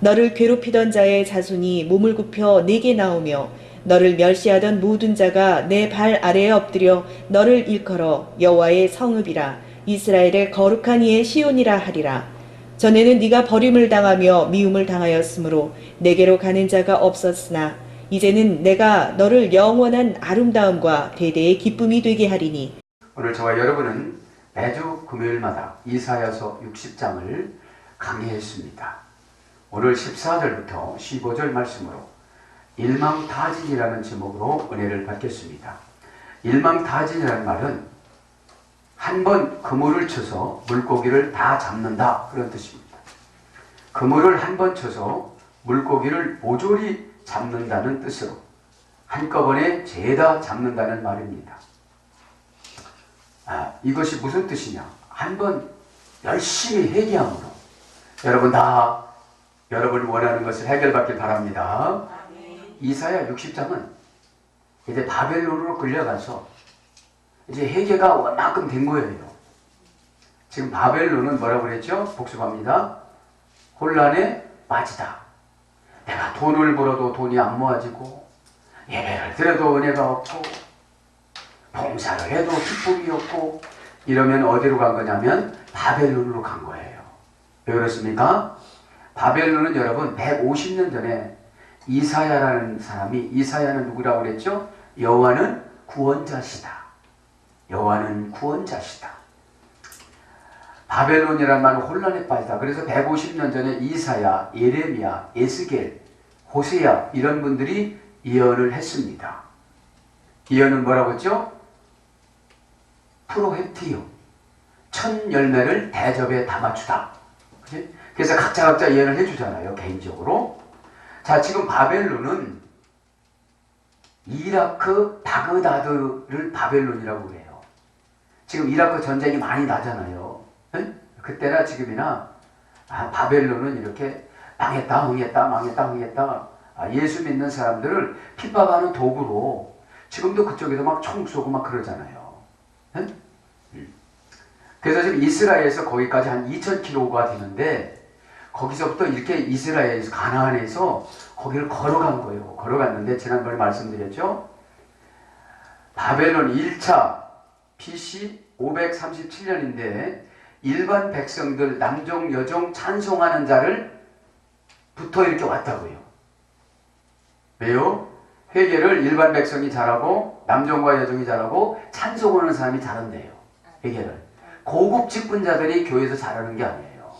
너를 괴롭히던 자의 자손이 몸을 굽혀 내게 나오며 너를 멸시하던 모든 자가 내 발 아래에 엎드려 너를 일컬어 여호와의 성읍이라 이스라엘의 거룩한 이의 시온이라 하리라. 전에는 네가 버림을 당하며 미움을 당하였으므로 내게로 가는 자가 없었으나 이제는 내가 너를 영원한 아름다움과 대대의 기쁨이 되게 하리니. 오늘 저와 여러분은 매주 금요일마다 이사야서 60장을 강의했습니다. 오늘 14절부터 15절 말씀으로 일망타진이라는 제목으로 은혜를 받겠습니다. 일망타진이라는 말은 한 번 그물을 쳐서 물고기를 다 잡는다, 그런 뜻입니다. 그물을 한 번 쳐서 물고기를 모조리 잡는다는 뜻으로 한꺼번에 죄다 잡는다는 말입니다. 이것이 무슨 뜻이냐? 한 번 열심히 회개함으로 여러분 다 여러분이 원하는 것을 해결받길 바랍니다. 이사야 60장은 이제 바벨론으로 끌려가서 이제 회개가 원만큼 된 거예요. 지금 바벨론은 뭐라고 그랬죠? 복습합니다. 혼란에 빠지다. 내가 돈을 벌어도 돈이 안 모아지고, 예배를 드려도 은혜가 없고, 봉사를 해도 기쁨이 없고, 이러면 어디로 간 거냐면 바벨론으로 간 거예요. 왜 그렇습니까? 바벨론은 여러분 150년 전에 이사야라는 사람이, 이사야는 누구라고 그랬죠? 여호와는 구원자시다. 여호와는 구원자시다. 바벨론이라는 말은 혼란에 빠지다. 그래서 150년 전에 이사야, 예레미야, 에스겔, 호세야 이런 분들이 예언을 했습니다. 예언은 뭐라고 했죠? 프로헤티오, 천 열매를 대접에 담아주다. 그치? 그래서 각자 예언을 해주잖아요, 개인적으로. 자, 지금 바벨론은 이라크 바그다드를 바벨론이라고 그래요. 지금 이라크 전쟁이 많이 나잖아요. 네? 그때나 지금이나 바벨론은 이렇게 망했다 흥했다 망했다 흥했다, 예수 믿는 사람들을 핍박하는 도구로 지금도 그쪽에서 막 총 쏘고 막 그러잖아요. 네? 그래서 지금 이스라엘에서 거기까지 한 2000km가 되는데, 거기서부터 이렇게 이스라엘에서 가나안에서 거기를 걸어간 거예요. 걸어갔는데 지난번에 말씀드렸죠. 바벨론 1차 BC 537년인데 일반 백성들 남종 여종 찬송하는 자를 부터 이렇게 왔다고요. 왜요? 회개를 일반 백성이 잘하고 남종과 여종이 잘하고 찬송하는 사람이 잘한대요. 회개를 고급 직분자들이 교회에서 잘하는 게 아니에요.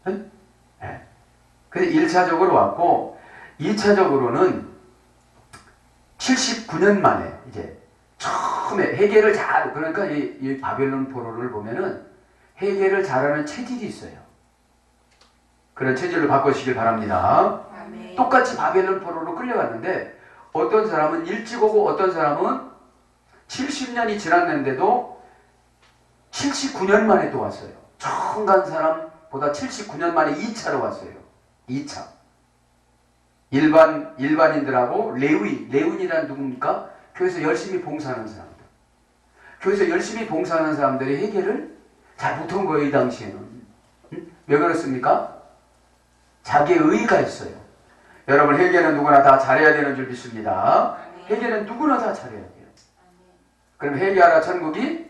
네? 네. 그래서 1차적으로 왔고, 2차적으로는 79년 만에 이제 처음에 회개를 잘, 그러니까 이 바벨론 포로를 보면은 회개를 잘하는 체질이 있어요. 그런 체질로 바꾸시길 바랍니다. 아멘. 똑같이 바벨론 포로로 끌려갔는데 어떤 사람은 일찍 오고 어떤 사람은 70년이 지났는데도 79년 만에 또 왔어요. 처음 간 사람보다 79년 만에 2차로 왔어요. 2차. 일반인들하고 레위인이란 누굽니까? 교회에서 열심히 봉사하는 사람들. 교회에서 열심히 봉사하는 사람들이 회개를 잘 못한 거예요, 이 당시에는. 왜 그렇습니까? 자기의 의의가 있어요. 여러분, 회개는 누구나 다 잘해야 되는 줄 믿습니다. 회개는 누구나 다 잘해야 돼요. 그럼 회개하라 천국이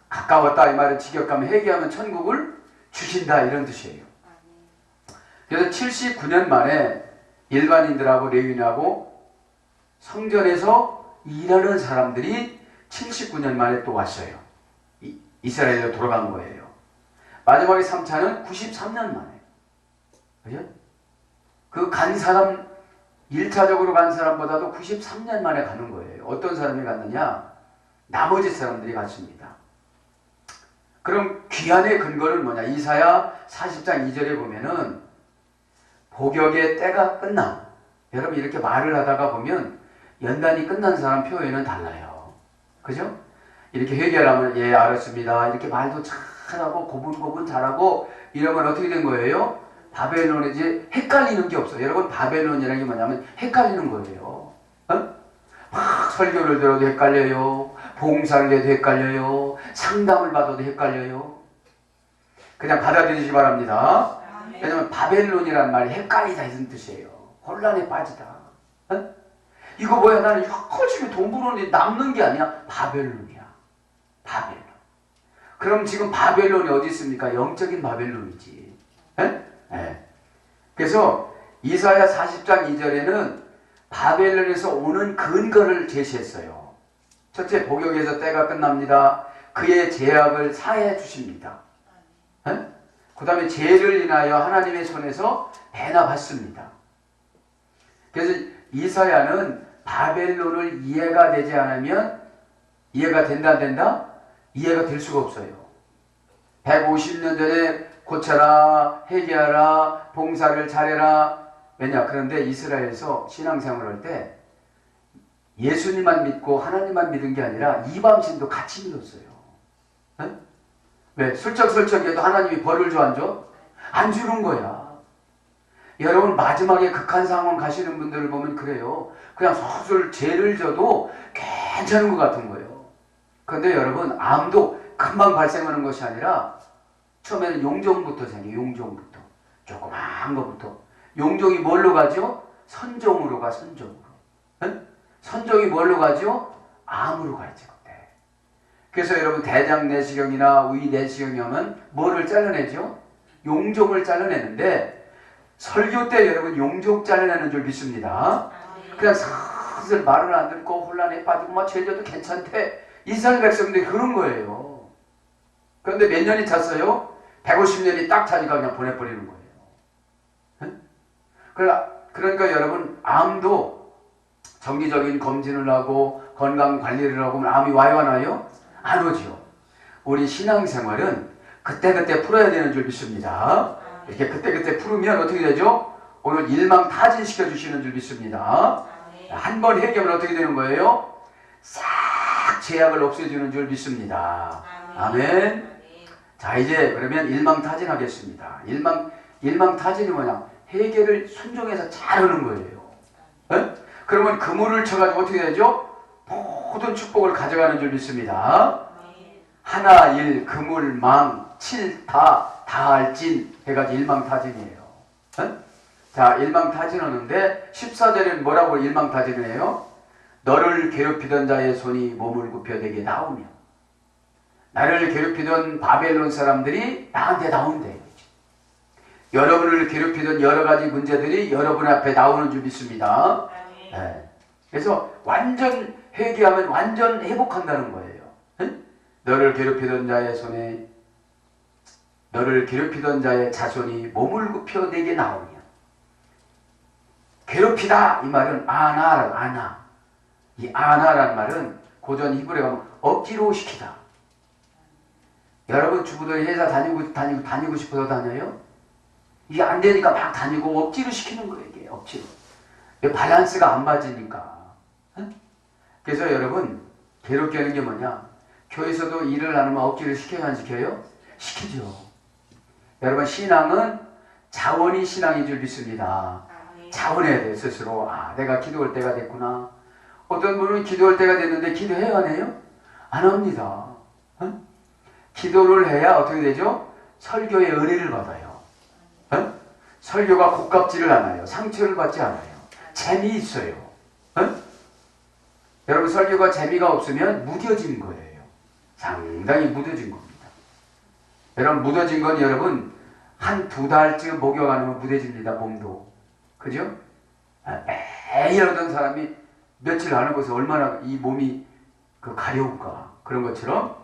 가까웠다, 이 말은 직역하면 회개하면 천국을 주신다, 이런 뜻이에요. 그래서 79년 만에 일반인들하고 레위인하고 성전에서 일하는 사람들이 79년 만에 또 왔어요. 이스라엘로 돌아간 거예요. 마지막에 3차는 93년 만에. 그죠? 그 간 사람, 1차적으로 간 사람보다도 93년 만에 가는 거예요. 어떤 사람이 갔느냐? 나머지 사람들이 갔습니다. 그럼 귀환의 근거는 뭐냐? 이사야 40장 2절에 보면은 복역의 때가 끝나. 여러분, 이렇게 말을 하다가 보면 연단이 끝난 사람 표현은 달라요. 그죠? 이렇게 회개하면 예 알았습니다, 이렇게 말도 잘하고 고분고분 잘하고 이러면 어떻게 된 거예요? 바벨론에 이제 헷갈리는 게 없어요. 여러분, 바벨론이라는 게 뭐냐면 헷갈리는 거예요. 막 설교를 들어도 헷갈려요. 봉사를 해도 헷갈려요. 상담을 받아도 헷갈려요. 그냥 받아들이시기 바랍니다. 왜냐면 바벨론이란 말이 헷갈리다 이런 뜻이에요. 혼란에 빠지다. 어? 이거 뭐야? 나는 열심히 돈 버는데 남는 게 아니야. 바벨론이야. 바벨론. 그럼 지금 바벨론이 어디 있습니까? 영적인 바벨론이지. 에? 예. 그래서 이사야 40장 2절에는 바벨론에서 오는 근거를 제시했어요. 첫째, 복역에서 때가 끝납니다. 그의 죄악을 사해 주십니다. 그 다음에 죄를 인하여 하나님의 손에서 배나받습니다. 그래서 이사야는 바벨론을 이해가 되지 않으면 이해가 된다 안 된다? 이해가 될 수가 없어요. 150년 전에 고쳐라, 회개하라, 봉사를 잘해라. 왜냐? 그런데 이스라엘에서 신앙생활을 할 때 예수님만 믿고 하나님만 믿은 게 아니라 이방신도 같이 믿었어요. 에? 왜? 슬쩍슬쩍 해도 하나님이 벌을 줘 안 줘? 안 주는 거야. 여러분 마지막에 극한 상황 가시는 분들을 보면 그래요. 그냥 소설 죄를 져도 괜찮은 것 같은 거예요. 그런데 여러분 암도 금방 발생하는 것이 아니라 처음에는 용종부터 생겨요. 용종부터. 조그마한 것부터. 용종이 뭘로 가죠? 선종으로 가. 선종으로. 응? 선종이 뭘로 가죠? 암으로 가죠. 네. 그래서 여러분 대장 내시경이나 위 내시경이 하면 뭐를 잘라내죠? 용종을 잘라내는데 설교 때 여러분 용종 잘라내는 줄 믿습니다. 그냥 슬슬 말을 안 듣고 혼란에 빠지고 막 죄져도 괜찮대. 이스라엘 백성들이 그런 거예요. 그런데 몇 년이 찼어요? 150년이 딱 차니까 그냥 보내버리는 거예요. 응? 그러니까 여러분 암도 정기적인 검진을 하고 건강 관리를 하고 암이 와요 안 와요? 안 오죠. 우리 신앙생활은 그때그때 풀어야 되는 줄 믿습니다. 이렇게 그때그때 풀으면 어떻게 되죠? 오늘 일망타진시켜 주시는 줄 믿습니다. 한 번 해결하면 어떻게 되는 거예요? 싹 죄악을 없애주는 줄 믿습니다. 아멘. 자 이제 그러면 일망타진하겠습니다. 일망타진이 뭐냐? 해결을 순종해서 잘하는 거예요. 에? 그러면 그물을 쳐가지고 어떻게 되죠? 모든 축복을 가져가는 줄 믿습니다. 하나, 일, 그물, 망, 칠, 다할진 해가지고 일망타진이에요. 에? 자 일망타진하는데 14절에는 뭐라고 일망타진을 해요? 너를 괴롭히던 자의 손이 몸을 굽혀 내게 나오며 나를 괴롭히던 바벨론 사람들이 나한테 나온대. 여러분을 괴롭히던 여러 가지 문제들이 여러분 앞에 나오는 줄 믿습니다. 네. 그래서 완전 회개하면 완전 회복한다는 거예요. 응? 너를 괴롭히던 자의 손에 너를 괴롭히던 자의 자손이 몸을 굽혀 내게 나오며 괴롭히다 이 말은 아나 이 아나라는 말은 고전 히브리어 가면 억지로 시키다. 여러분 주부들이 회사 다니고 싶어서 다녀요? 이게 안 되니까 막 다니고 억지로 시키는 거예요. 이게 억지로. 밸런스가 안 맞으니까. 응? 그래서 여러분 괴롭게 하는 게 뭐냐? 교회에서도 일을 안 하면 억지로 시켜요? 안 시켜요? 시키죠. 여러분 신앙은 자원이 신앙인 줄 믿습니다. 자원해야 돼요. 스스로. 아 내가 기도할 때가 됐구나. 어떤 분은 기도할 때가 됐는데 기도해요? 안 해요? 안 합니다. 응? 기도를 해야 어떻게 되죠? 설교의 은혜를 받아요. 응? 설교가 고깝지를 않아요. 상처를 받지 않아요. 재미있어요. 응? 여러분 설교가 재미가 없으면 무뎌진 거예요. 상당히 무뎌진 겁니다. 여러분 무뎌진 건 여러분 한 두 달쯤 목욕 안 하면 무뎌집니다. 몸도. 그죠? 매일 하던 사람이 며칠 안 하고서 얼마나 이 몸이 가려울까. 그런 것처럼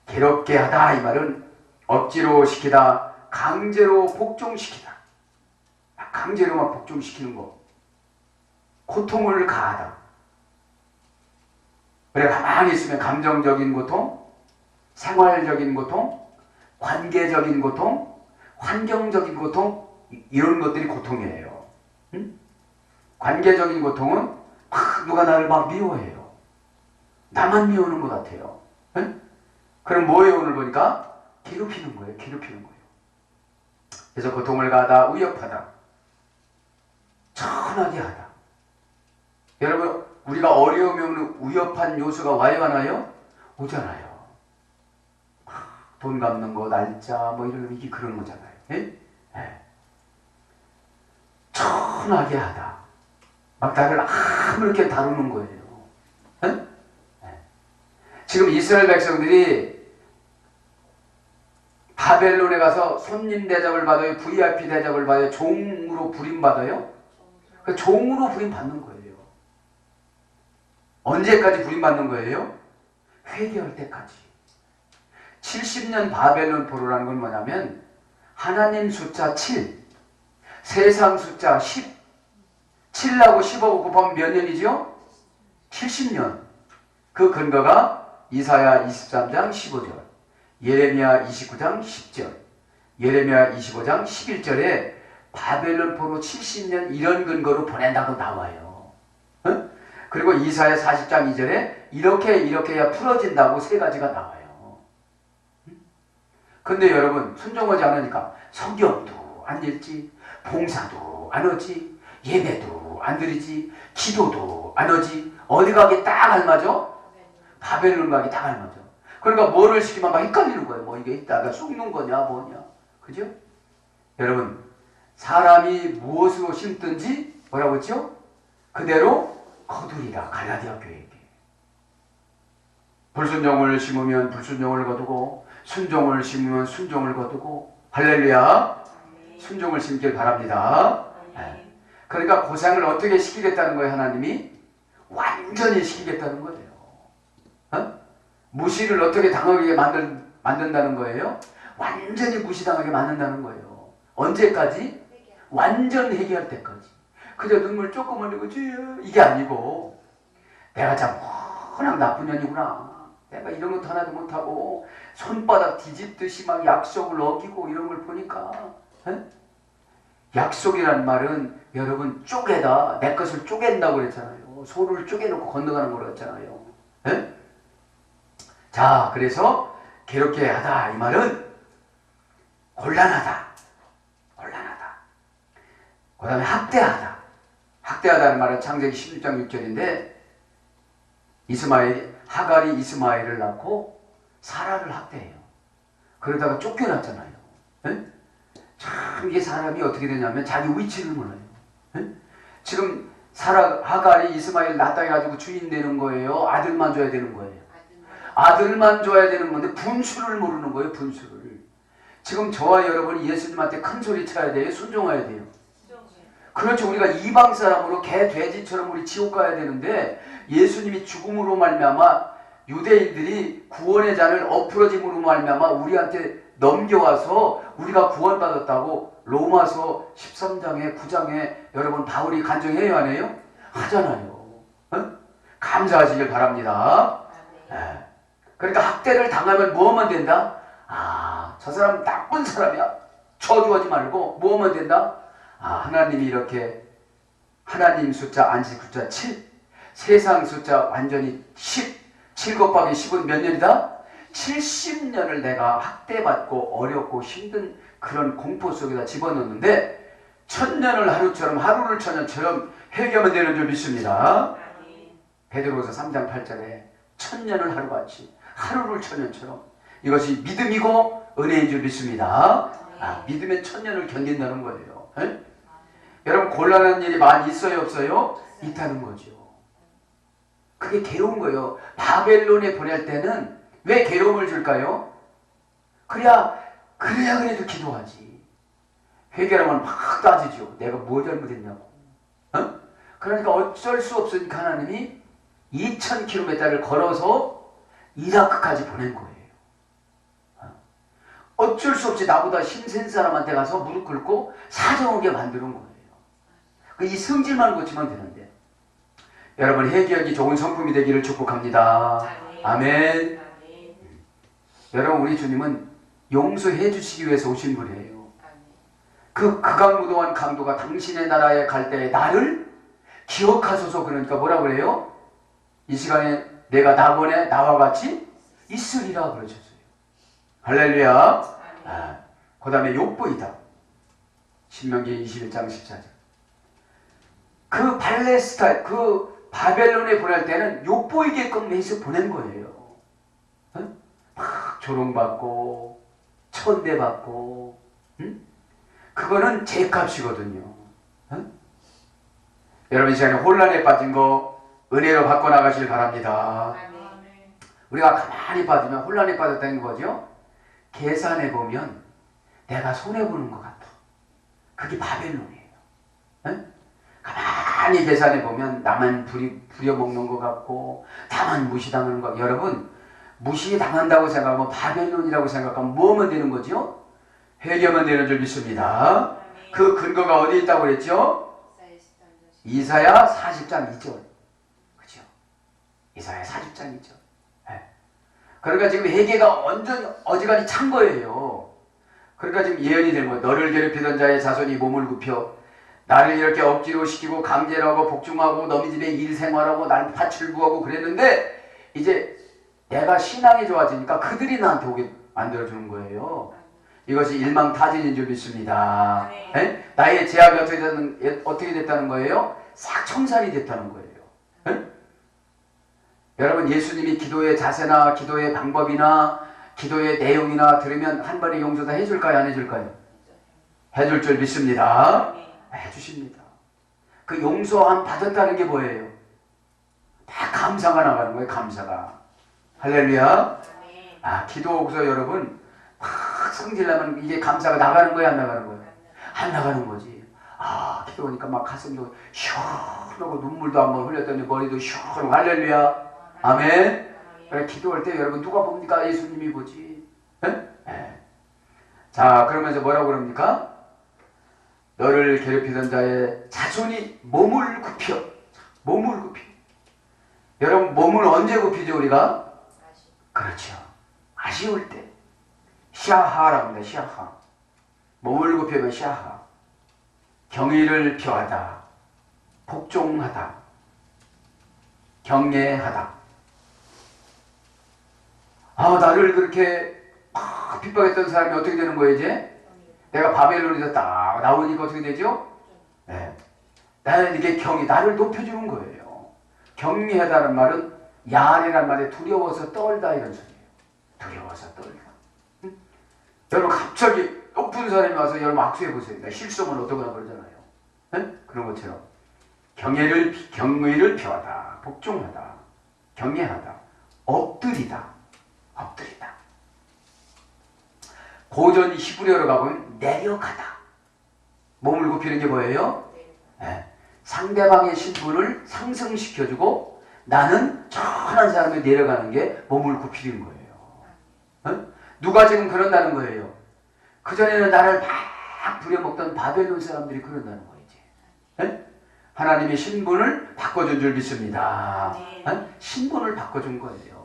괴롭게 하다 이 말은 억지로 시키다, 강제로 복종시키다. 강제로만 복종시키는 거. 고통을 가하다. 그래 가만히 있으면 감정적인 고통, 생활적인 고통, 관계적인 고통, 환경적인 고통 이런 것들이 고통이에요. 응? 관계적인 고통은 누가 나를 막 미워해요. 나만 미워하는 것 같아요. 응? 그럼 뭐예요? 오늘 보니까 괴롭히는 거예요. 괴롭히는 거예요. 그래서 고통을 가하다, 위협하다, 천하게 하다. 여러분 우리가 어려움이 오는 위협한 요소가 와요 안 와요? 오잖아요. 돈 갚는 거, 날짜 뭐 이런 이게 그런 거잖아요. 예? 예. 편하게 하다. 막 나를 아무렇게 다루는 거예요. 응? 지금 이스라엘 백성들이 바벨론에 가서 손님 대접을 받아요? VIP 대접을 받아요? 종으로 부림받아요? 그 종으로 부림받는 거예요. 언제까지 부림받는 거예요? 회개할 때까지. 70년 바벨론 포로라는 건 뭐냐면 하나님 숫자 7, 세상 숫자 10, 7하고 10하고 곱하면 몇 년이죠? 70년. 그 근거가 이사야 23장 15절, 예레미야 29장 10절, 예레미야 25장 11절에 바벨론 포로 70년 이런 근거로 보낸다고 나와요. 어? 그리고 이사야 40장 2절에 이렇게 해야 풀어진다고 세 가지가 나와요. 근데 여러분 순종하지 않으니까 성경도 안 읽지, 봉사도 안 하지, 예배도 안 드리지, 기도도 안 하지. 어디 가기 딱 알맞아? 바벨론 가기 딱 알맞아. 그러니까 뭐를 시키면 막 헷갈리는 거예요. 뭐 이게 있다가 쑥는 거냐 뭐냐. 그죠? 여러분 사람이 무엇으로 심든지 뭐라고 했죠? 그대로 거두리라. 갈라디아 교회에게. 불순종을 심으면 불순종을 거두고 순종을 심으면 순종을 거두고. 할렐루야. 순종을 심길 바랍니다. 네. 그러니까 고생을 어떻게 시키겠다는 거예요? 하나님이 완전히 시키겠다는 거예요. 어? 무시를 어떻게 당하게 만든다는 거예요? 완전히 무시당하게 만든다는 거예요. 언제까지? 완전 회개할 때까지. 그저 눈물 조금 흘리고 주여 이게 아니고 내가 참 워낙 나쁜 년이구나. 내가 이런 것도 하나도 못하고 손바닥 뒤집듯이 막 약속을 어기고 이런 걸 보니까 에? 약속이란 말은 여러분 쪼개다. 내 것을 쪼갠다고 그랬잖아요. 소를 쪼개놓고 건너가는 거라고 했잖아요. 에? 자, 그래서 괴롭게 하다 이 말은 곤란하다. 곤란하다. 그 다음에 학대하다. 학대하다는 말은 창세기 16장 6절인데 하갈이 이스마엘을 낳고 사라를 학대해요. 그러다가 쫓겨났잖아요. 에? 참 이게 사람이 어떻게 되냐면 자기 위치를 몰라요. 에? 지금 하갈이 이스마엘 낳다 해가지고 주인 되는 거예요? 아들만 줘야 되는 거예요? 아들만 줘야 되는 건데 분수를 모르는 거예요. 분수를. 지금 저와 여러분이 예수님한테 큰 소리 쳐야 돼요? 순종해야 돼요? 그렇죠. 우리가 이방 사람으로 개 돼지처럼 우리 지옥 가야 되는데 예수님이 죽음으로 말미암아 유대인들이 구원의 잔을 엎으러짐으로 말미암아 우리한테 넘겨와서 우리가 구원받았다고 로마서 13장에 9장에 여러분 바울이 간증해요 안 해요? 하잖아요. 어? 감사하시길 바랍니다. 네. 그러니까 학대를 당하면 뭐하면 된다? 아, 저 사람 나쁜 사람이야. 저주하지 말고 뭐하면 된다? 아, 하나님이 이렇게 하나님 숫자 안식 숫자 7, 세상 숫자 완전히 10, 7 곱하기 10은 몇 년이다? 70년을 내가 학대받고 어렵고 힘든 그런 공포 속에다 집어넣는데 1000년을 하루처럼 하루를 1000년처럼 회개하면 되는 줄 믿습니다. 베드로서 3장 8절에 1000년을 하루같이 하루를 1000년처럼 이것이 믿음이고 은혜인 줄 믿습니다. 아, 믿으면 1000년을 견딘다는 거예요. 에? 여러분 곤란한 일이 많이 있어요 없어요? 있다는 거죠. 그게 괴로운 거예요. 바벨론에 보낼 때는 왜 괴로움을 줄까요? 그래야 그래도 기도하지. 회개하면 막 따지죠. 내가 뭐 잘못했냐고. 어? 그러니까 어쩔 수 없으니까 하나님이 2000km를 걸어서 이라크까지 보낸 거예요. 어쩔 수 없이 나보다 힘센 사람한테 가서 무릎 꿇고 사정하게 만드는 거예요. 이 성질만 고치면 되는데. 여러분 회개하기 좋은 성품이 되기를 축복합니다. 아멘. 여러분 우리 주님은 용서해 주시기 위해서 오신 분이에요. 그 극악무도한 강도가 당신의 나라에 갈 때에 나를 기억하소서. 그러니까 뭐라고 그래요? 이 시간에 내가 낙원에 나와 같이 있으리라 그러셨어요. 할렐루야. 아, 그 다음에 욥보이다. 신명기 21장 14절. 그 바벨론에 보낼 때는 욥보이게끔 해서 보낸 거예요. 어? 막 조롱받고 천대받고, 응? 그거는 죄값이거든요. 어? 여러분 이 시간에 혼란에 빠진 거 은혜로 바꿔나가길 바랍니다. 우리가 가만히 빠지면 혼란에 빠졌다는 거죠. 계산해보면 내가 손해보는 것 같아. 그게 바벨론이에요. 응? 가만히 계산해보면 나만 부려먹는 것 같고 나만 무시당하는 것 같고. 여러분 무시당한다고 생각하면 바벨론이라고 생각하면 뭐면 되는 거죠? 회개하면 되는 줄 믿습니다. 그 근거가 어디 있다고 그랬죠? 이사야 40장 2절. 그죠? 이사야 40장 2절. 그러니까 지금 회개가 완전히 어지간히 찬 거예요. 그러니까 지금 예언이 되는 거예요. 너를 괴롭히던 자의 자손이 몸을 굽혀 나를 이렇게 억지로 시키고 강제로 하고 복종하고 너희 집에 일 생활하고 난 팥을 부하고 그랬는데 이제 내가 신앙이 좋아지니까 그들이 나한테 오게 만들어주는 거예요. 이것이 일망타진인 줄 믿습니다. 네? 나의 제약이 어떻게 됐다는 거예요? 싹 청산이 됐다는 거예요. 네? 여러분 예수님이 기도의 자세나 기도의 방법이나 기도의 내용이나 들으면 한 번에 용서 다 해줄까요? 안 해줄까요? 해줄 줄 믿습니다. 해주십니다. 그 용서함 받았다는 게 뭐예요? 다 감사가 나가는 거예요. 감사가. 할렐루야. 기도하고서 여러분 막 성질나면 이게 감사가 나가는 거야 안 나가는 거야? 안 나가는 거지. 기도하니까 막 가슴도 시원하고 눈물도 한번 흘렸더니 머리도 시원하고. 할렐루야. 아멘. 그래, 기도할 때 여러분 누가 봅니까? 예수님이 보지. 자, 그러면서 뭐라고 그럽니까? 너를 괴롭히던 자의 자손이 몸을 굽혀. 몸을 굽혀. 여러분 몸을 언제 굽히죠 우리가? 그렇죠. 아쉬울 때. 샤하라고 합니다. 샤하. 몸을 굽히면 샤하. 경의를 표하다. 복종하다. 경외하다. 나를 그렇게 막 핍박했던 사람이 어떻게 되는 거예요 이제? 내가 바벨론에서 딱 나오니까 어떻게 되죠? 네. 나는 이게 나를 높여주는 거예요. 경외하다는 말은 야레란 말에 두려워서 떨다 이런 소리예요. 두려워서 떨다. 응? 여러분 갑자기 높은 사람이 와서 여러분 악수해 보세요. 실수하면 어떡하나 그러잖아요. 응? 그런 것처럼 경의를 표하다. 복종하다. 경외하다. 엎드리다. 엎드리다. 고전 히브리어로 가보면 내려가다. 몸을 굽히는 게 뭐예요? 상대방의 신분을 상승시켜주고 나는 천한 사람이 내려가는 게 몸을 굽히는 거예요. 누가 지금 그런다는 거예요? 그전에는 나를 막 부려먹던 바벨론 사람들이 그런다는 거지. 하나님의 신분을 바꿔준 줄 믿습니다. 신분을 바꿔준 거예요.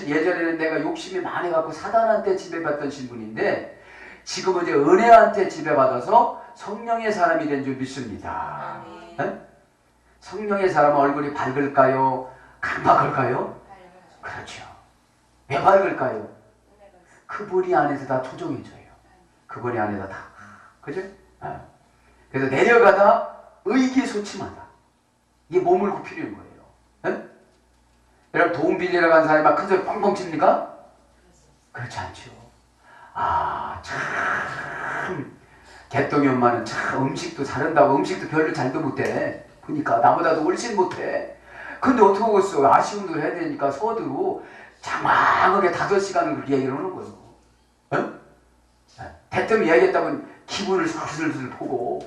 예전에는 내가 욕심이 많아갖고 사단한테 지배받던 신분인데 지금은 이제 은혜한테 지배받아서 성령의 사람이 된 줄 믿습니다. 성령의 사람은 얼굴이 밝을까요? 깜박할까요? 그렇죠. 왜 밝을까요? 그분이 안에서 다 초종해져요. 그분이 안에서 다. 그죠? 그래서 내려가다 의기소침하다. 이게 몸을 굽히는 거예요. 여러분 돈 빌리러 간 사람이 막 큰 소리 뻥뻥 칩니까? 그렇지 않죠. 참 개똥이 엄마는 참 음식도 잘한다고 음식도 별로 잘도 못해. 보니까 나보다도 훨씬 못해. 근데 어떻게 하겠어. 아쉬움도 해야 되니까 서두로 장황하게 5시간을 그렇게 얘기를 하는 거예요. 대뜸 이야기했다면 기분을 슬슬 보고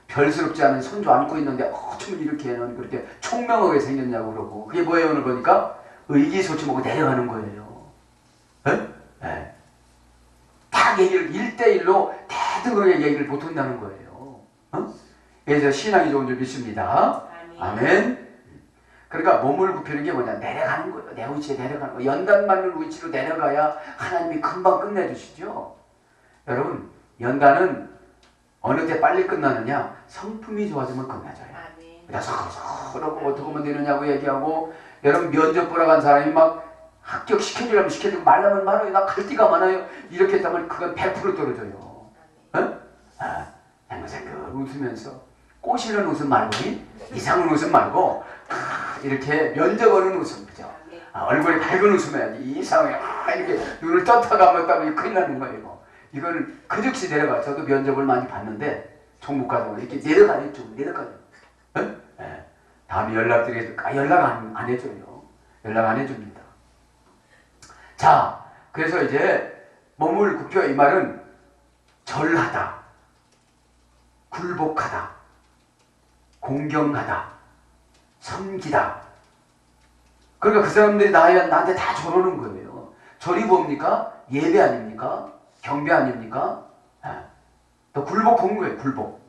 별스럽지 않은 손주 안고 있는데 어쩌면 이렇게는 그렇게 총명하게 생겼냐고 그러고 그게 뭐예요? 오는 거니까 의기소침하고 내려가는 거예요. 딱 얘기를 1대1로 대등하게 얘기를 못한다는 거예요. 그래서 신앙이 좋은 줄 믿습니다. 아멘. 그러니까 몸을 굽히는 게 뭐냐? 내려가는 거예요. 내 위치에 내려가는 거예요. 연단 맞는 위치로 내려가야 하나님이 금방 끝내주시죠. 여러분 연단은 어느 때 빨리 끝나느냐? 성품이 좋아지면 끝나져요. 그냥 서러고 어떻게 하면 되느냐고 얘기하고 여러분 면접 보러 간 사람이 막 합격시켜주려면 시켜주고 말라면 말아요. 나 갈 데가 많아요. 이렇게 했다면 그건 100% 떨어져요. 생글생글 웃으면서 꼬시는 웃음 말고 이상한 웃음 말고 이렇게 면접 오는 웃음 그죠? 얼굴이 밝은 웃음 해야지. 이상하게 이렇게 눈을 떴다가 감았다가 큰일 나는 거예요. 이거는 그 즉시 내려가. 저도 면접을 많이 봤는데 총무과정을 이렇게 내려가겠죠. 내려가죠. 네? 다음에 연락드리겠습니다. 연락 안 해줘요. 연락 안 해줍니다. 자, 그래서 이제 몸을 굽혀 이 말은 절하다, 굴복하다, 공경하다, 섬기다. 그러니까 그 사람들이 나한테 다 저러는 거예요. 절이 뭡니까? 예배 아닙니까? 경배 아닙니까? 또 굴복한 거예요. 굴복.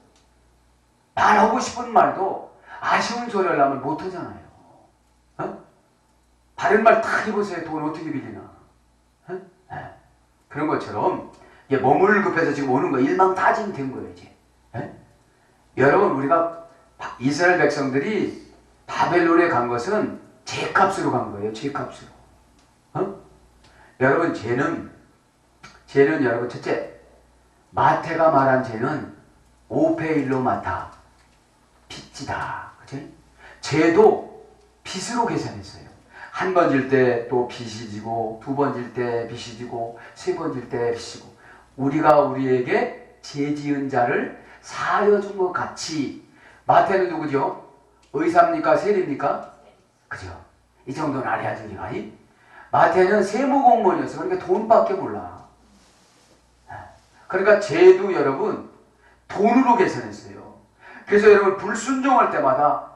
말하고 싶은 말도 아쉬운 소리 하려면 못하잖아요. 바른 말 다 해보세요. 돈 어떻게 빌리나. 그런 것처럼 몸을 급해서 지금 오는 거 일망타진 된 거예요. 이제. 여러분, 우리가 이스라엘 백성들이 바벨론에 간 것은 죄값으로 간 거예요. 죄값으로. 여러분, 죄는 여러분, 첫째, 마태가 말한 죄는 5대 1로 맡아 빚지다. 그치? 죄도 빚으로 계산했어요. 한 번 질 때 또 빚이 지고, 두 번 질 때 빚이 지고, 세 번 질 때 빚이 지고. 우리가 우리에게 죄 지은 자를 사하여 준 것 같이. 마태는 누구죠? 의사입니까? 세리입니까? 그죠? 이 정도는 알아야지 우리가. 마태는 세무공무원이었어. 그러니까 돈밖에 몰라. 그러니까 죄도 여러분 돈으로 계산했어요. 그래서 여러분 불순종할 때마다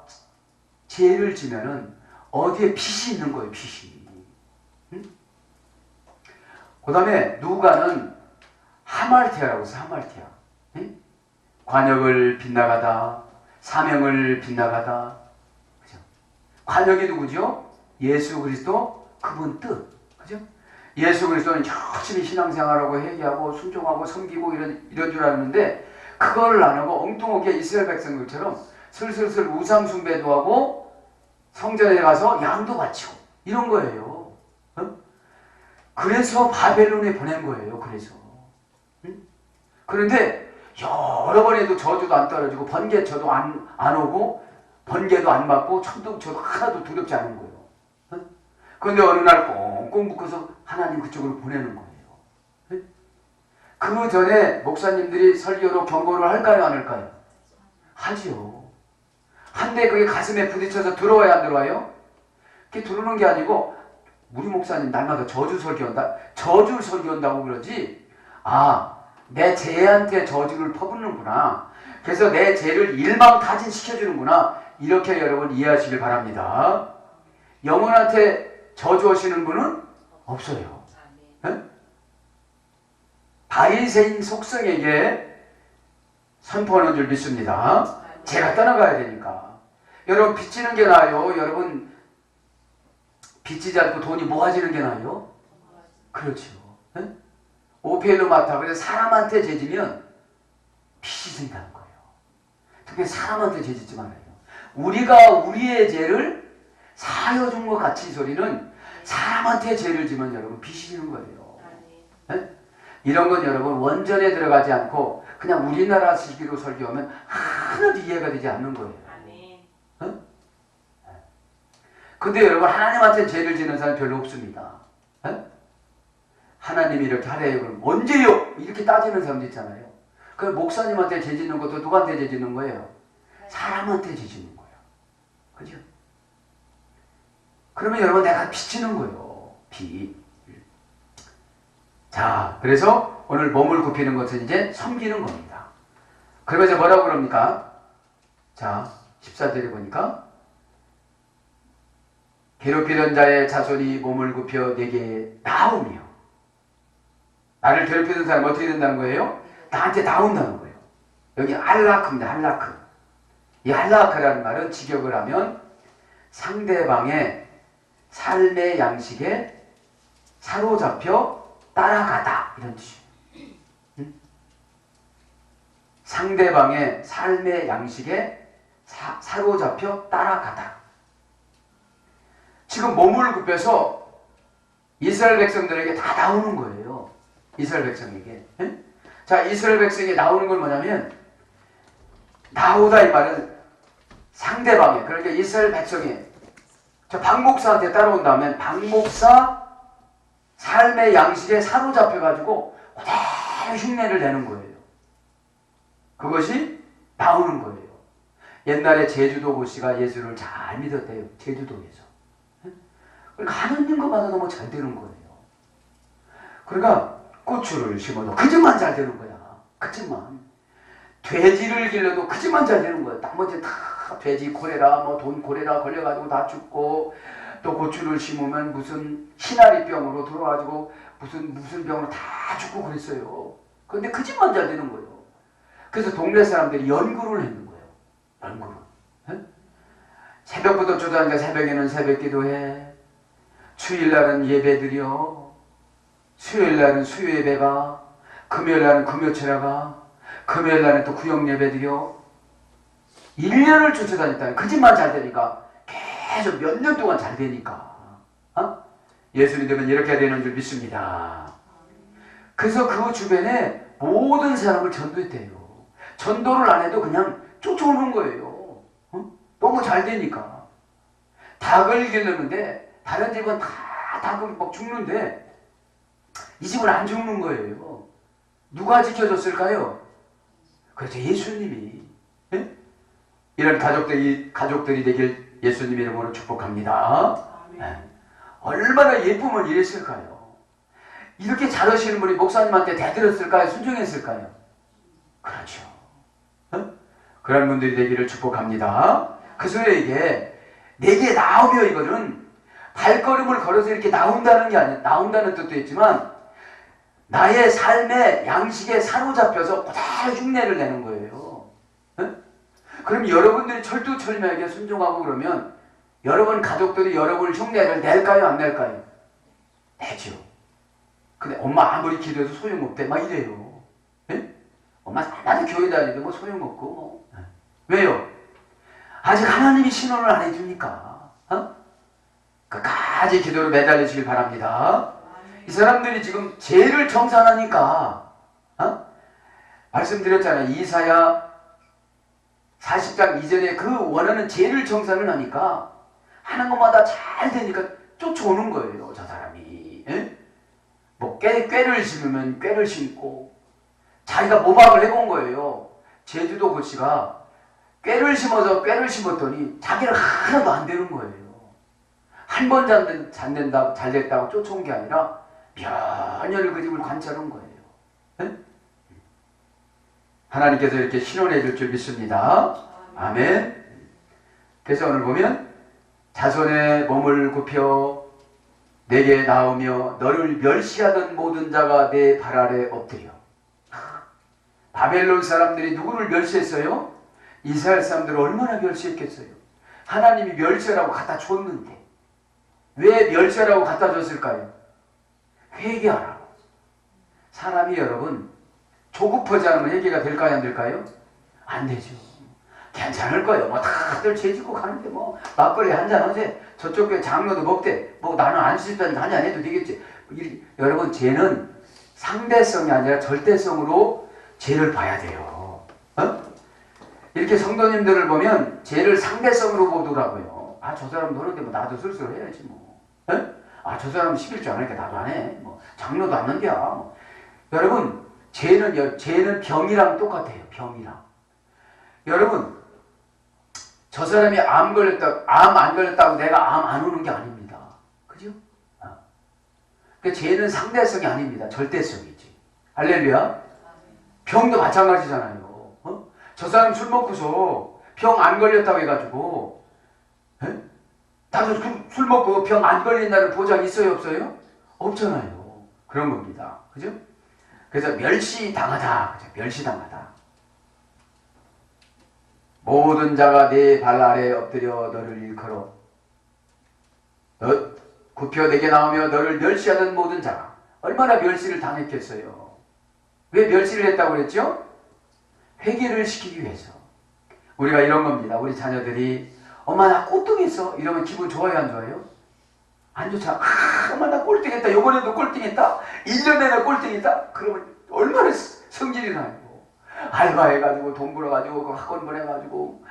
죄를 지면은 어디에 빚이 있는 거예요. 빚이. 그 다음에 누가는 하말티아라고 해서 하말티아. 관역을 빗나가다, 사명을 빗나가다. 그죠? 관역이 누구죠? 예수 그리스도, 그분 뜻. 그죠? 예수 그리스도는 열심히 신앙생활하고 회개하고 순종하고 섬기고 이런 줄 알았는데 그거를 안 하고 엉뚱하게 이스라엘 백성들처럼 슬슬슬 우상 숭배도 하고 성전에 가서 양도 바치고 이런 거예요. 그래서 바벨론에 보낸 거예요. 그래서. 그런데 여러 번 해도 저주도 안 떨어지고 번개쳐도 안 오고 번개도 안 맞고 천둥쳐도 하나도 두렵지 않은 거예요. 그런데 어느 날 꽁꽁 묶어서 하나님 그쪽으로 보내는 거예요. 그 전에 목사님들이 설교로 경고를 할까요? 안 할까요? 하지요. 한데 그게 가슴에 부딪혀서 들어와야 안 들어와요? 그게 들어오는 게 아니고 우리 목사님 날마다 저주 설교한다. 저주 설교한다고 그러지. 내 죄한테 저주를 퍼붓는구나. 그래서 내 죄를 일망타진시켜주는구나. 이렇게 여러분 이해하시길 바랍니다. 영혼한테 저주하시는 분은 없어요. 바리새인 속성에게 선포하는 줄 믿습니다. 제가 떠나가야 되니까. 여러분 빚지는 게 나아요? 여러분 빚지지 않고 돈이 모아지는 게 나아요? 그렇죠. 5대 1로 맡아. 그래서 사람한테 죄지면 빚이 생기는 거예요. 특히 사람한테 죄짓지 말아요. 우리가 우리의 죄를 사하여 준 것 같이 이 소리는 사람한테 죄를 지면 여러분 빚이 지는 거예요. 이런 건 여러분 원전에 들어가지 않고 그냥 우리나라 시기로 설교하면 하나도 이해가 되지 않는 거예요. 근데 여러분 하나님한테 죄를 지는 사람 별로 없습니다. 하나님이 이렇게 하래요. 그럼 언제요? 이렇게 따지는 사람도 있잖아요. 그 목사님한테 죄 짓는 것도 누구한테 죄 짓는 거예요? 사람한테 죄 짓는 거예요. 그죠? 그러면 여러분 내가 빚지는 거예요. 빚. 자, 그래서 오늘 몸을 굽히는 것은 이제 섬기는 겁니다. 그러면서 뭐라고 그럽니까? 자, 14절에 보니까 괴롭히던 자의 자손이 몸을 굽혀 내게 나오며. 나를 괴롭히던 사람은 어떻게 된다는 거예요? 나한테 나온다는 거예요. 여기 할라크입니다. 할라크. 이 할라크라는 말은 직역을 하면 상대방의 삶의 양식에 사로잡혀 따라가다 이런 뜻이에요. 상대방의 삶의 양식에 사로잡혀 따라가다. 지금 몸을 굽혀서 이스라엘 백성들에게 다 나오는 거예요. 이스라엘 백성에게. 자, 이스라엘 백성이 나오는 건 뭐냐면 나오다 이 말은 상대방에, 그러니까 이스라엘 백성이 저 박목사한테 따라온다면 박목사 삶의 양식에 사로잡혀가지고 그대로 흉내를 내는 거예요. 그것이 나오는 거예요. 옛날에 제주도 고씨가 예수를 잘 믿었대요. 제주도에서. 그러니까 하나님 것마다 너무 잘 되는 거예요. 그러니까 고추를 심어도 그지만 잘 되는 거야. 그지만. 돼지를 길러도 그지만 잘 되는 거야. 나머지 다 돼지 콜레라, 뭐 돈 콜레라 걸려가지고 다 죽고, 또 고추를 심으면 무슨 희나리병으로 들어가지고 무슨 병으로 다 죽고 그랬어요. 그런데 그집만 잘 되는 거예요. 그래서 동네 사람들이 연구를 했는 거예요. 연구를. 에? 새벽부터 조자니까 새벽에는 새벽 기도해. 주일날은 예배드려. 수요일날은 수요 예배가. 금요일날은 금요철야가. 금요일날은 또 구역 예배드려. 1년을 쫓아다녔다니. 그 집만 잘 되니까. 계속 몇 년 동안 잘 되니까. 예수 믿으면 이렇게 되는 줄 믿습니다. 그래서 그 주변에 모든 사람을 전도했대요. 전도를 안 해도 그냥 쫓아오는 거예요. 너무 잘 되니까. 닭을 기르는데 다른 집은 다 닭을 막 죽는데 이 집은 안 죽는 거예요. 누가 지켜줬을까요? 그렇죠. 예수님이. 예? 이런 가족들이 되길 예수님 이름으로 축복합니다. 예. 얼마나 예쁘면 이랬을까요? 이렇게 잘하시는 분이 목사님한테 대들었을까요? 순종했을까요? 그렇죠. 그런 분들이 되기를 축복합니다. 그래서 이게 내게 나오며 이거는 발걸음을 걸어서 이렇게 나온다는 게 아니에요. 나온다는 뜻도 있지만 나의 삶의 양식에 사로잡혀서 그대로 흉내를 내는 거예요. 그럼 여러분들이 철두철미하게 순종하고 그러면 여러분 가족들이 여러분 흉내를 낼까요? 안 낼까요? 내죠. 근데 엄마 아무리 기도해도 소용없대. 막 이래요. 예? 엄마 나도 교회 다니는데 뭐 소용없고 뭐. 왜요? 아직 하나님이 신호를 안 해주니까. 끝까지 기도로 매달리시길 바랍니다. 이 사람들이 지금 죄를 청산하니까 말씀드렸잖아요. 이사야 40장 이전에 그 원하는 죄를 청산을 하니까 하는 것마다 잘 되니까 쫓아오는 거예요. 저 사람이. 예? 뭐 꾀를 심으면 꾀를 심고 자기가 모방을 해본 거예요. 제주도 고씨가 꾀를 심어서 꾀를 심었더니 자기는 하나도 안 되는 거예요. 한 번 잘 됐다고 쫓아온 게 아니라 몇 년을 그 집을 관찰한 거예요. 예? 하나님께서 이렇게 신원해 줄 줄 믿습니다. 아멘. 그래서 오늘 보면 자손의 몸을 굽혀 내게 나오며 너를 멸시하던 모든 자가 내 발 아래 엎드려. 바벨론 사람들이 누구를 멸시했어요? 이스라엘 사람들을 얼마나 멸시했겠어요? 하나님이 멸시하라고 갖다 줬는데 왜 멸시하라고 갖다 줬을까요? 회개하라고. 사람이 여러분 조급하지 않으면 회개가 될까요? 안 될까요? 안 되죠. 괜찮을 거예요. 뭐 다들 죄 짓고 가는데 뭐 막걸리 한잔 하세. 저쪽 교회 장로도 먹대. 뭐 나는 안 씻다니까 한잔 해도 되겠지. 여러분 죄는 상대성이 아니라 절대성으로 죄를 봐야 돼요. 이렇게 성도님들을 보면 죄를 상대성으로 보더라고요. 아, 저 사람 노는데 뭐 나도 슬슬 해야지 뭐. 아, 저 사람 11조 안 하니까 나도 안 해. 뭐 장로도 안 넘겨. 뭐. 여러분 죄는 병이랑 똑같아요. 병이랑. 여러분 저 사람이 암 안 걸렸다고 내가 암 안 오는 게 아닙니다. 그죠? 그러니까 죄는 상대성이 아닙니다. 절대성이지. 할렐루야. 병도 마찬가지잖아요. 저 사람 술 먹고서 병 안 걸렸다고 해가지고 나도 술 먹고 병 안 걸린다는 보장 있어요? 없어요? 없잖아요. 그런 겁니다. 그죠? 그래서 멸시당하다. 멸시당하다. 모든 자가 내 발 아래 엎드려 너를 일컬어 굽혀 내게 나오며 너를 멸시하는 모든 자가. 얼마나 멸시를 당했겠어요. 왜 멸시를 했다고 그랬죠? 회개를 시키기 위해서. 우리가 이런 겁니다. 우리 자녀들이 엄마 나 꼴등했어 이러면 기분 좋아요 안 좋아요? 안 좋잖아. 엄마 나 꼴등했다. 이번에도 꼴등했다. 1년 내내 꼴등했다. 그러면 얼마나 성질이 나요. 알바해가지고 돈 벌어가지고 그 학원 보내가지고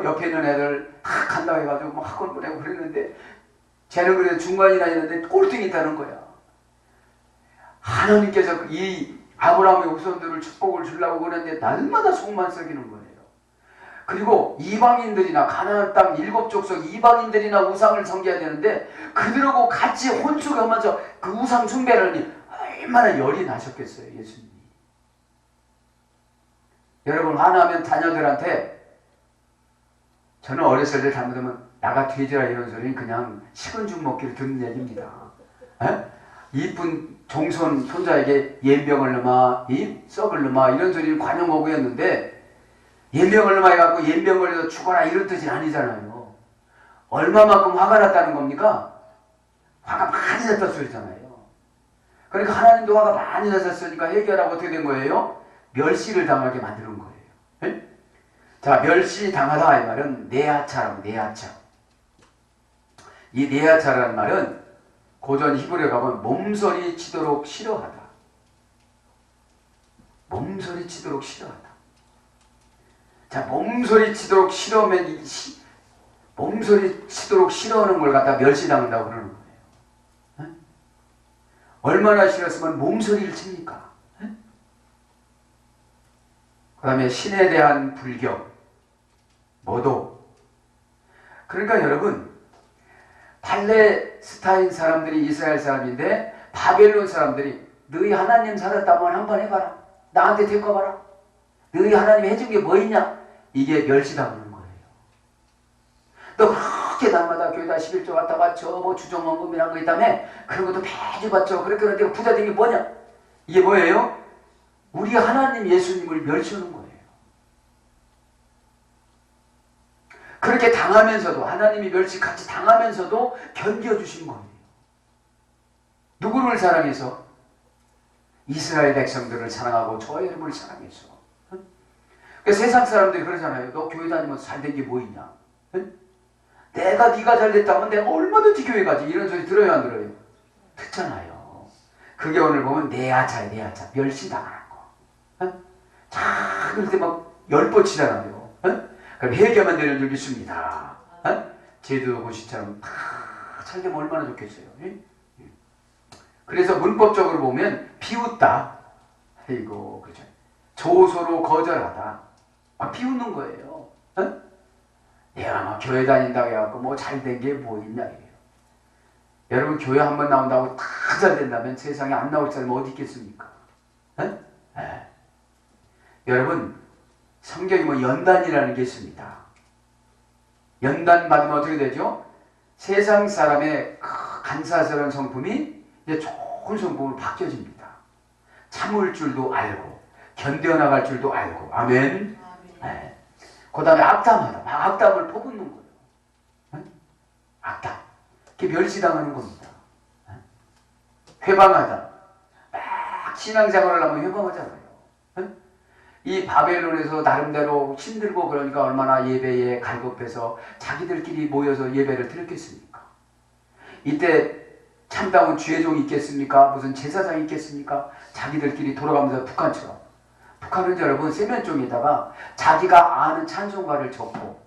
옆에 있는 애들 다 간다고 해가지고 막 학원 보내고 그랬는데 쟤는 그래도 중간이나 있는데 꼴등이 있다는 거야. 하나님께서 이 아브라함의 후손들을 축복을 주려고 그러는데 날마다 속만 썩이는 거예요. 그리고 이방인들이나 가나안 땅 7족속 이방인들이나 우상을 섬겨야 되는데 그들하고 같이 혼숙하면서 그 우상 숭배를 하니 얼마나 열이 나셨겠어요, 예수님이. 여러분, 화나면 자녀들한테, 저는 어렸을 때 잘못하면 나가 돼지라 이런 소리는 그냥 식은 죽 먹기를 듣는 얘기입니다. 에? 이쁜 종손 손자에게 연병을 넣마, 이 썩을 넣마 이런 소리는 관용어구였는데, 연병을 넣마 해갖고 연병 걸려서 죽어라 이런 뜻이 아니잖아요. 얼마만큼 화가 났다는 겁니까? 화가 많이 났다는 소리잖아요. 그러니까 하나님도 화가 많이 나셨으니까 해결하고 어떻게 된 거예요? 멸시를 당하게 만드는 거예요. 에? 자, 멸시당하다 이 말은 네하차라고, 네하차. 이 네하차라는 말은 고전 히브리어 가면 몸소리 치도록 싫어하다. 몸소리 치도록 싫어하다. 자, 몸소리 치도록 싫어하면 몸소리 치도록 싫어하는 걸 갖다 멸시당한다고 그러는 거예요. 에? 얼마나 싫었으면 몸소리를 칩니까? 그 다음에 신에 대한 불경, 모독. 그러니까 여러분, 팔레스타인 사람들이 이스라엘 사람인데 바벨론 사람들이 너희 하나님 살았다면 한번 해봐라. 나한테 데리고 와봐라. 너희 하나님 해준 게 뭐 있냐? 이게 멸시당하는 거예요. 너 그렇게 날마다 교회다 11조 갖다 바쳐, 뭐 주정원금이라는 거 있다며? 그런 것도 매주 바쳐. 그렇게 그런데 부자 된 게 뭐냐? 이게 뭐예요? 우리 하나님 예수님을 멸시하는 거예요. 그렇게 당하면서도, 하나님이 멸시 같이 당하면서도 견뎌주신 거예요. 누구를 사랑해서? 이스라엘 백성들을 사랑하고 저 이름을 사랑해서. 그러니까 세상 사람들이 그러잖아요. 너 교회 다니면서 잘된 게 뭐 있냐? 내가 네가 잘됐다면 내가 얼마든지 교회 가지. 이런 소리 들어요, 안 들어요? 듣잖아요. 그게 오늘 보면 내하차예요, 내하차. 멸시당하는 거. 자, 그럴 때 막 열뻗치잖아요. 그럼 회개만 되는 줄 믿습니다. 제주도 고시처럼 다 살려면 얼마나 좋겠어요. 그래서 문법적으로 보면 비웃다. 이거 그죠? 조소로 거절하다. 비웃는 거예요. 내가 막 교회 다닌다고 해갖고 뭐 잘된 게 뭐 있냐 이래요. 여러분, 교회 한번 나온다고 다 잘된다면 세상에 안 나올 사람이 어디 있겠습니까? 여러분, 성경이 뭐 연단이라는 게 있습니다. 연단 받으면 어떻게 되죠? 세상 사람의 간사스러운 성품이 이제 좋은 성품으로 바뀌어집니다. 참을 줄도 알고 견뎌나갈 줄도 알고. 아멘. 네. 그 다음에 악담하다. 막 악담을 퍼붓는 거예요. 네? 악담. 그게 멸시당하는 겁니다. 네? 회방하다. 막 신앙생활을 하면 회방하잖아요. 네? 이 바벨론에서 나름대로 힘들고 그러니까 얼마나 예배에 갈급해서 자기들끼리 모여서 예배를 드렸겠습니까? 이때 참다운 주의종이 있겠습니까? 무슨 제사장이 있겠습니까? 자기들끼리 돌아가면서 북한처럼. 북한은 여러분 세면종에다가 자기가 아는 찬송가를 적고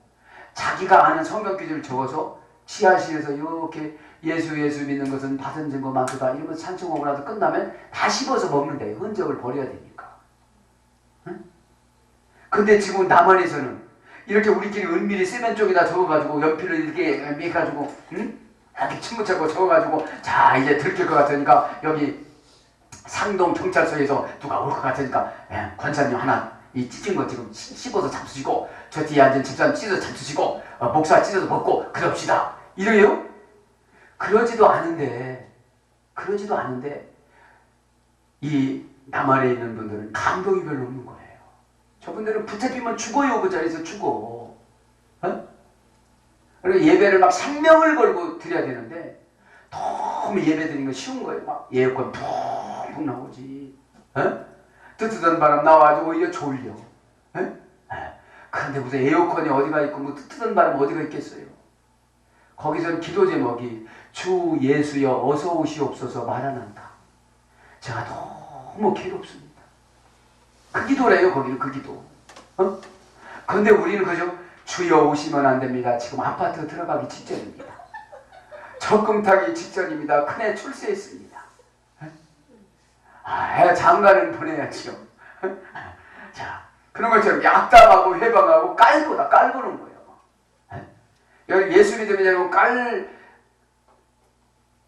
자기가 아는 성경 구절을 적어서 지하실에서 이렇게 예수 믿는 것은 받은 증거 많도다 이러면서 찬송하고 나서 끝나면 다 씹어서 먹는데 흔적을 버려야 되니까. 근데 지금 남한에서는 이렇게 우리끼리 은밀히 세면 쪽에다 적어가지고 연필을 이렇게 해가지고 이렇게 침묵하고 적어가지고 자 이제 들킬 것 같으니까 여기 상동 경찰서에서 누가 올 것 같으니까 권사님 하나 이 찢은 거 지금 씹어서 잡수시고 저 뒤에 앉은 집사님 찢어서 잡수시고 목사 찢어서 먹고 그럽시다 이래요? 그러지도 않은데 이 남한에 있는 분들은 감동이 별로 없는 거예요. 저분들은 붙잡히면 죽어요. 그 자리에서 죽어. 그리고 예배를 막 생명을 걸고 드려야 되는데 너무 예배 드리는 거 쉬운 거예요. 막 에어컨 푹푹 나오지. 뜨뜻한 바람 나와가지고 오히려 졸려. 그런데 무슨 에어컨이 어디가 있고 뭐 뜨뜻한 바람 어디가 있겠어요. 거기서는 기도 제목이 주 예수여 어서 오시옵소서 말하는다. 제가 너무 괴롭습니다. 그 기도래요. 거기는 그 기도. 그런데 우리는 그죠? 주여 오시면 안 됩니다. 지금 아파트 들어가기 직전입니다. 적금 타기 직전입니다. 큰애 출세했습니다. 장가는 보내야지요. 자, 그런 것처럼 약담하고 회방하고 깔보는 거예요. 여기 예수 믿으면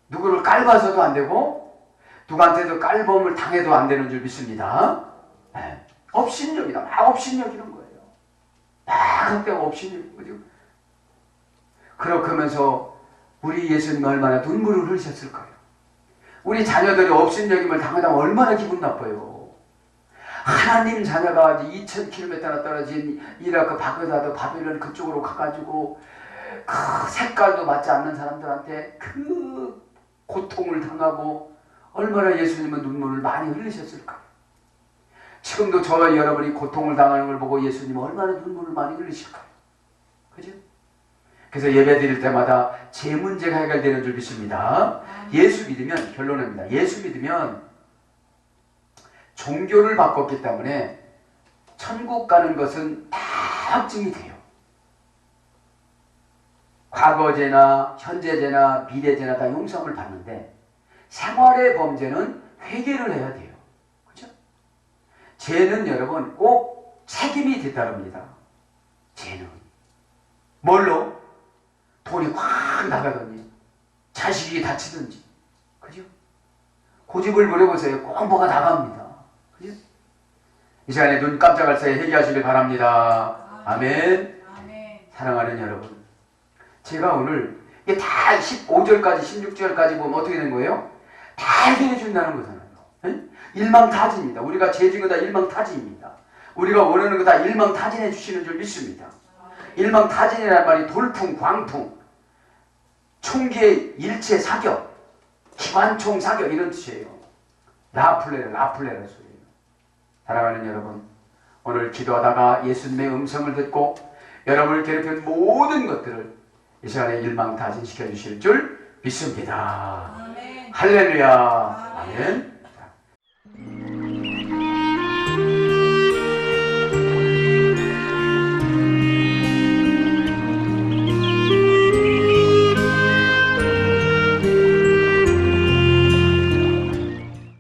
누구를 깔봐서도 안 되고 누구한테도 깔범을 당해도 안 되는 줄 믿습니다. 업신여기다. 막 업신여기는 거예요. 막 그때가 업신여기는 거죠. 그렇게 하면서 우리 예수님 얼마나 눈물을 흘리셨을까요? 우리 자녀들이 업신여김을 당하다면 얼마나 기분 나빠요. 하나님 자녀가 2000km나 떨어진 이라크 바그다드 바빌론 그쪽으로 가가지고 그 색깔도 맞지 않는 사람들한테 그 고통을 당하고 얼마나 예수님은 눈물을 많이 흘리셨을까요? 지금도 저와 여러분이 고통을 당하는 걸 보고 예수님은 얼마나 눈물을 많이 흘리실까요? 그죠? 그래서 예배 드릴 때마다 제 문제가 해결되는 줄 믿습니다. 예수 믿으면, 결론입니다. 예수 믿으면 종교를 바꿨기 때문에 천국 가는 것은 다 확증이 돼요. 과거죄나 현재죄나 미래죄나 다 용서함을 받는데 생활의 범죄는 회개를 해야 돼요. 그렇죠? 죄는 여러분 꼭 책임이 뒤따릅니다. 죄는 뭘로? 돈이 확 나가더니 자식이 다치든지, 그죠? 고집을 부려보세요. 꼭 뭐가 나갑니다. 그죠? 이 시간에 눈 깜짝할 사이에 회개하시길 바랍니다. 아멘. 사랑하는 여러분, 제가 오늘 이게 다 15절까지 16절까지 보면 어떻게 된 거예요? 다 해결해 준다는 거잖아요. 응? 일망타진입니다. 우리가 죄진 거 다 일망타진입니다. 우리가 원하는 거 다 일망타진해 주시는 줄 믿습니다. 일망타진이라는 말이 돌풍, 광풍, 총기의 일체 사격, 기관총 사격 이런 뜻이에요. 라플레라 소리예요. 사랑하는 여러분, 오늘 기도하다가 예수님의 음성을 듣고 여러분을 괴롭힌 모든 것들을 이 시간에 일망타진시켜 주실 줄 믿습니다. 아멘. 할렐루야. 아멘.